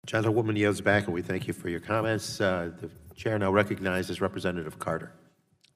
Gentlewoman yields back, and we thank you for your comments. The chair now recognizes Representative Carter.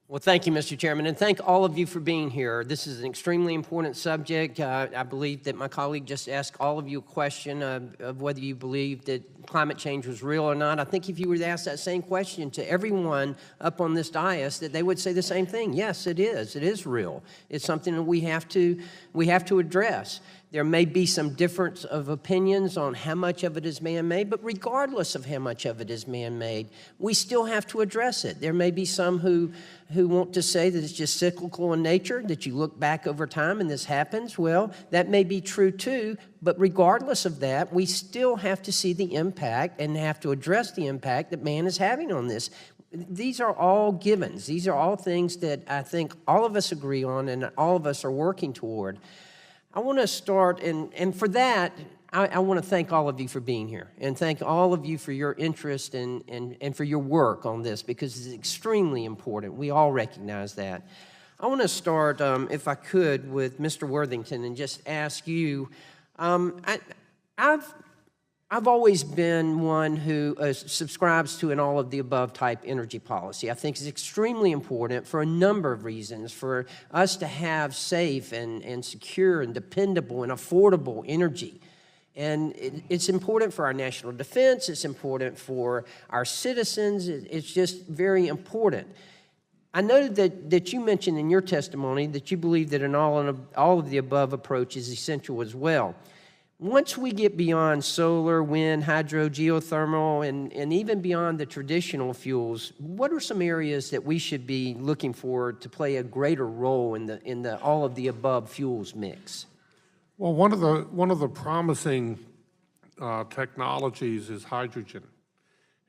Well, thank you, Mr. Chairman, and thank all of you for being here. This is an extremely important subject. I believe that my colleague just asked all of you a question of whether you believe that climate change was real or not. I think if you were to ask that same question to everyone up on this dais, that they would say the same thing. Yes, it is. It is real. It's something that we have to address. There may be some difference of opinions on how much of it is man-made, but regardless of how much of it is man-made, we still have to address it. There may be some who want to say that it's just cyclical in nature, that you look back over time and this happens. Well, that may be true too, but regardless of that, we still have to see the impact and have to address the impact that man is having on this. These are all givens. These are all things that I think all of us agree on and all of us are working toward. I want to start, and for that, I want to thank all of you for being here and thank all of you for your interest and for your work on this, because it's extremely important. We all recognize that. I want to start, if I could, with Mr. Worthington and just ask you, I've always been one who subscribes to an all-of-the-above type energy policy. I think it's extremely important for a number of reasons, for us to have safe and secure and dependable and affordable energy. And it's important for our national defense. It's important for our citizens. It's just very important. I noted that you mentioned in your testimony that you believe that an all-of-the-above approach is essential as well. Once we get beyond solar, wind, hydro, geothermal, and even beyond the traditional fuels, what are some areas that we should be looking for to play a greater role in the all-of-the-above fuels mix? Well, one of the promising technologies is hydrogen,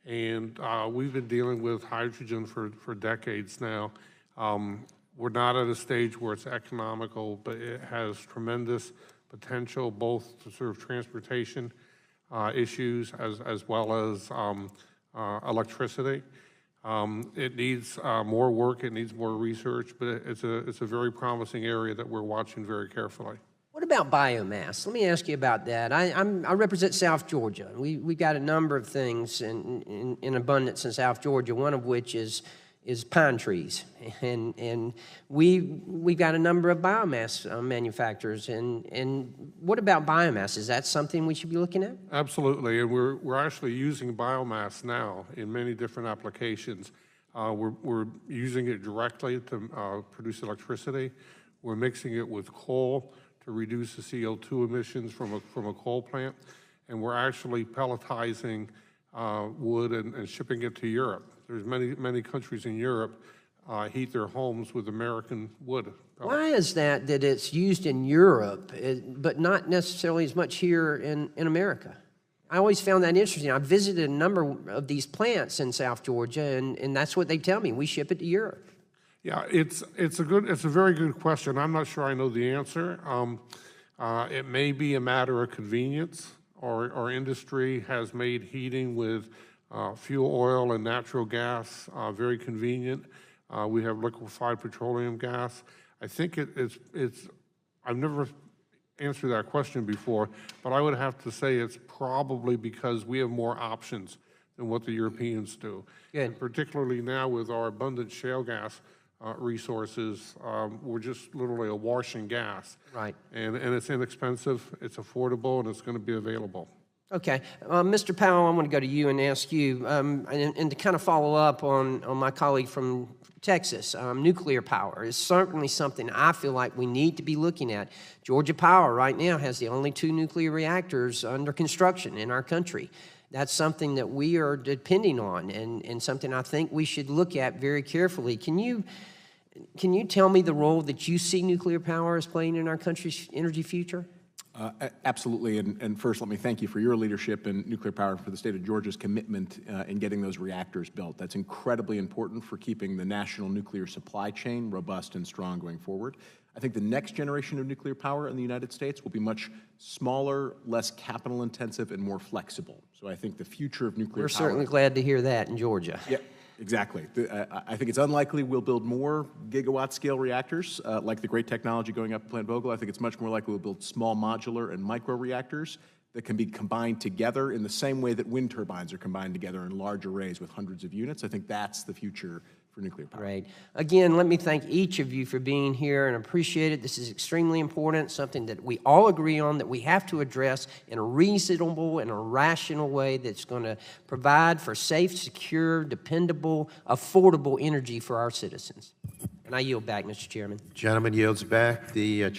and we've been dealing with hydrogen for decades now. We're not at a stage where it's economical, but it has tremendous potential both to serve transportation issues as well as electricity. It needs more work, it needs more research, but it's a very promising area that we're watching very carefully. What about biomass? Let me ask you about that. I represent South Georgia. We got a number of things in abundance in South Georgia, one of which is pine trees, and we've got a number of biomass manufacturers. And what about biomass? Is that something we should be looking at? Absolutely, and we're actually using biomass now in many different applications. We're using it directly to produce electricity. We're mixing it with coal to reduce the CO2 emissions from a coal plant, and we're actually pelletizing wood and shipping it to Europe. There's many countries in Europe heat their homes with American wood. Why is that it's used in Europe, but not necessarily as much here in America? I always found that interesting. I visited a number of these plants in South Georgia, and that's what they tell me. We ship it to Europe. Yeah, it's a very good question. I'm not sure I know the answer. It may be a matter of convenience. Our industry has made heating with fuel oil and natural gas very convenient. We have liquefied petroleum gas. I think I've never answered that question before, but I would have to say it's probably because we have more options than what the Europeans do. Good. Particularly now with our abundant shale gas resources, we're just literally awash in gas. Right. And it's inexpensive, it's affordable, and it's going to be available. Okay. Mr. Powell, I'm going to go to you and ask you, and to kind of follow up on my colleague from Texas, nuclear power is certainly something I feel like we need to be looking at. Georgia Power right now has the only 2 nuclear reactors under construction in our country. That's something that we are depending on and something I think we should look at very carefully. Can you tell me the role that you see nuclear power as playing in our country's energy future? Absolutely, and first let me thank you for your leadership in nuclear power, for the state of Georgia's commitment in getting those reactors built. That's incredibly important for keeping the national nuclear supply chain robust and strong going forward. I think the next generation of nuclear power in the United States will be much smaller, less capital intensive, and more flexible. So I think the future of nuclear power— We're certainly glad to hear that in Georgia. Yeah. Exactly. I think it's unlikely we'll build more gigawatt-scale reactors like the great technology going up at Plant Vogtle. I think it's much more likely we'll build small modular and micro reactors that can be combined together in the same way that wind turbines are combined together in large arrays with hundreds of units. I think that's the future for nuclear power. Great. Again, let me thank each of you for being here and appreciate it. This is extremely important, something that we all agree on that we have to address in a reasonable and a rational way that's going to provide for safe, secure, dependable, affordable energy for our citizens. And I yield back, Mr. Chairman. Gentleman yields back. The